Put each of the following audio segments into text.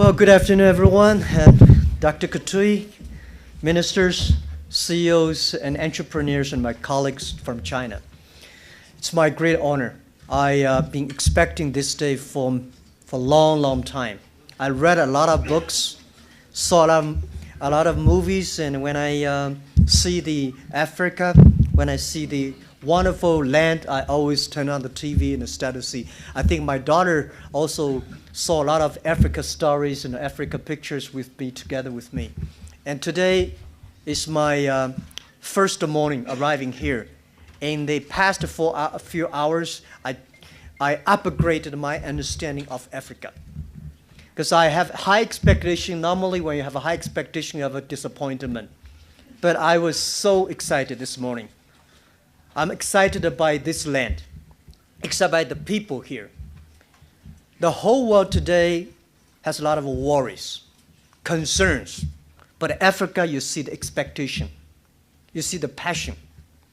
Well, good afternoon, everyone. And Dr. Katui, ministers, CEOs, and entrepreneurs, and my colleagues from China. It's my great honor. I've been expecting this day for a long, long time. I read a lot of books, saw a lot of movies, and when I see the Africa, when I see the wonderful land, I always turn on the TV and start to see. I think my daughter also saw a lot of Africa stories and Africa pictures with me, together with me. And today is my first morning arriving here. In the past few hours, I upgraded my understanding of Africa. Because I have high expectation. Normally when you have a high expectation, you have a disappointment. But I was so excited this morning. I'm excited by this land, excited by the people here. The whole world today has a lot of worries, concerns. But Africa, you see the expectation. You see the passion.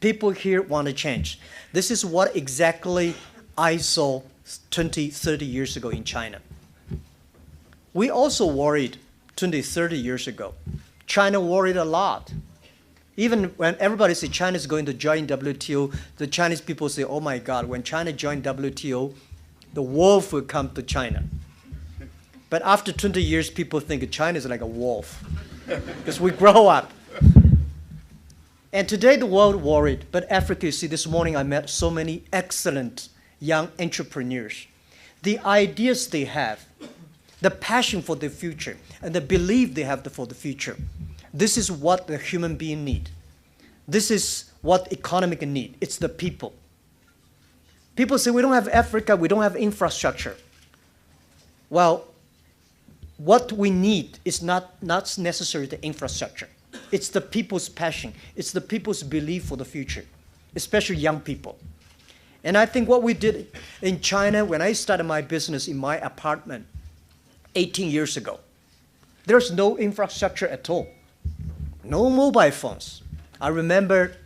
People here want to change. This is what exactly I saw 20, 30 years ago in China. We also worried 20, 30 years ago. China worried a lot. Even when everybody says China is going to join WTO, the Chinese people say, oh my God, when China joined WTO, the wolf will come to China. But after 20 years, people think China is like a wolf because we grow up. And today the world worried, but Africa, you see, this morning I met so many excellent young entrepreneurs. The ideas they have, the passion for the future, and the belief they have for the future. This is what the human being need. This is what economic need. It's the people. People say we don't have Africa, we don't have infrastructure. Well, what we need is not necessarily the infrastructure. It's the people's passion. It's the people's belief for the future, especially young people. And I think what we did in China when I started my business in my apartment 18 years ago, there's no infrastructure at all. No mobile phones. I remember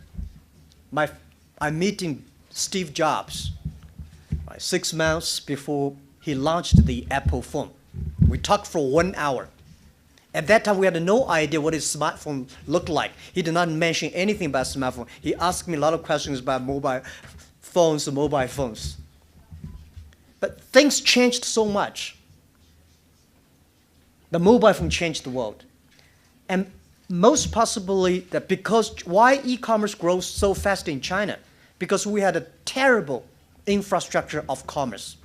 I'm meeting Steve Jobs 6 months before he launched the Apple phone. We talked for 1 hour. At that time, we had no idea what his smartphone looked like. He did not mention anything about smartphone. He asked me a lot of questions about mobile phones. But things changed so much. The mobile phone changed the world. And most possibly that because why e-commerce grows so fast in China? Because we had a terrible infrastructure of commerce.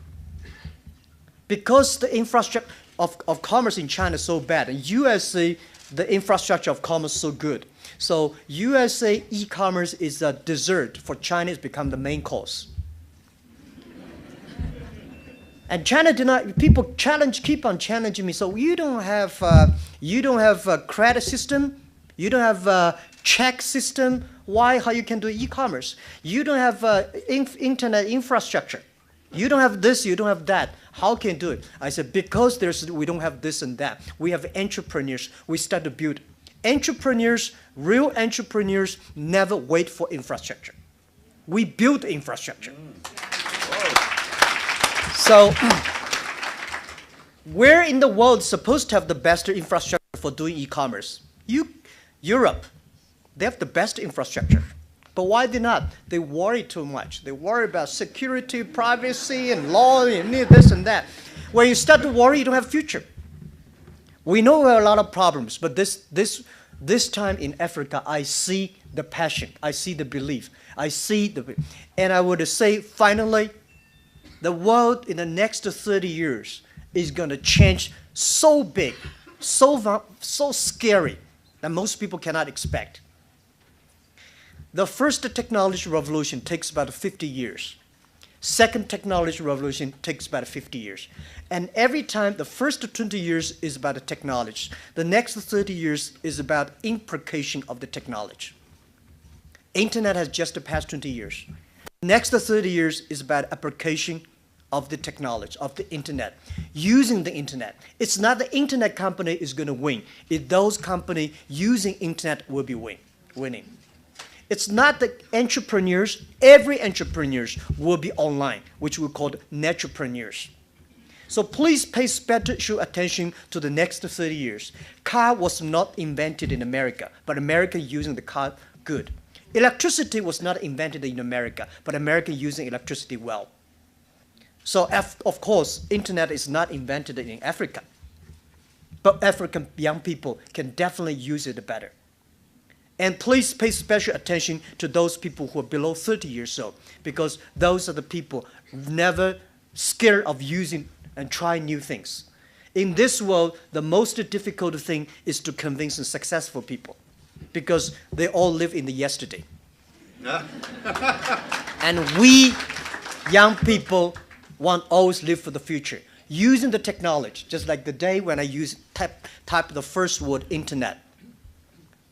Because the infrastructure of commerce in China is so bad, and USA, the infrastructure of commerce is so good. So USA e-commerce is a dessert for China. It's become the main course. And China did not. People keep on challenging me. So you don't have a credit system, you don't have a check system. Why? How you can do e-commerce? You don't have internet infrastructure. You don't have this. You don't have that. How can you do it? I said because we don't have this and that. We have entrepreneurs. We start to build. Entrepreneurs, real entrepreneurs, never wait for infrastructure. We build infrastructure. So, where in the world is supposed to have the best infrastructure for doing e-commerce? Europe, they have the best infrastructure. But why they not? They worry too much. They worry about security, privacy, and law, and this and that. When you start to worry, you don't have a future. We know there are a lot of problems, but this time in Africa, I see the passion. I see the belief. And I would say, finally, the world in the next 30 years is going to change so big, so scary, that most people cannot expect. The first technology revolution takes about 50 years. Second technology revolution takes about 50 years. And every time, the first 20 years is about the technology. The next 30 years is about implication of the technology. Internet has just passed 20 years. Next 30 years is about application of the technology, of the internet, using the internet. It's not the internet company is going to win. It's those companies using internet will be winning. It's not the entrepreneurs. Every entrepreneurs will be online, which we call entrepreneurs. So please pay special attention to the next 30 years. Car was not invented in America, but America using the car good. Electricity was not invented in America, but America using electricity well. So of course, internet is not invented in Africa, but African young people can definitely use it better. And please pay special attention to those people who are below 30 years old, because those are the people never scared of using and trying new things. In this world, the most difficult thing is to convince successful people, because they all live in the yesterday. And we, young people, want always live for the future. Using the technology, just like the day when I type the first word, internet.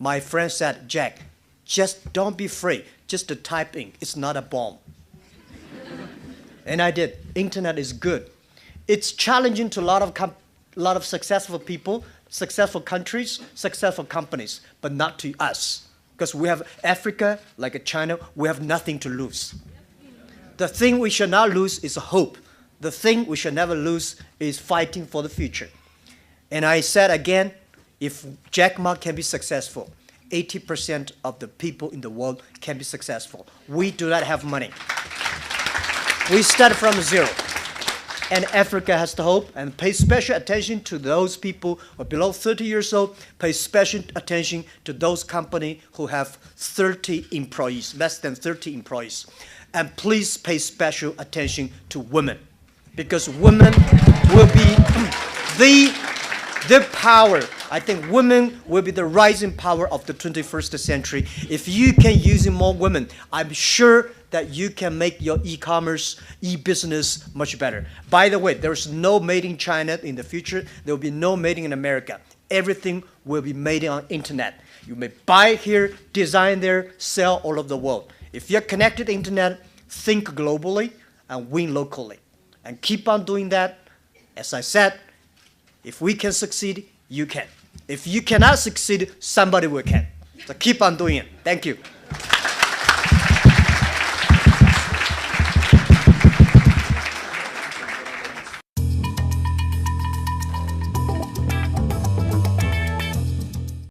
My friend said, Jack, just don't be afraid. Just to type in. It's not a bomb. And I did. Internet is good. It's challenging to a lot of successful people, successful countries, successful companies, but not to us. Because we have Africa, like China, we have nothing to lose. The thing we should not lose is hope. The thing we should never lose is fighting for the future. And I said again, if Jack Ma can be successful, 80% of the people in the world can be successful. We do not have money. We start from zero. And Africa has the hope, and pay special attention to those people who are below 30 years old. Pay special attention to those companies who have 30 employees, less than 30 employees. And please pay special attention to women, because women will be the power. I think women will be the rising power of the 21st century. If you can use more women, I'm sure that you can make your e-commerce, e-business much better. By the way, there's no made in China in the future. There will be no made in America. Everything will be made on internet. You may buy here, design there, sell all over the world. If you're connected to internet, think globally and win locally. And keep on doing that. As I said, if we can succeed, you can. If you cannot succeed, somebody will can. So keep on doing it. Thank you.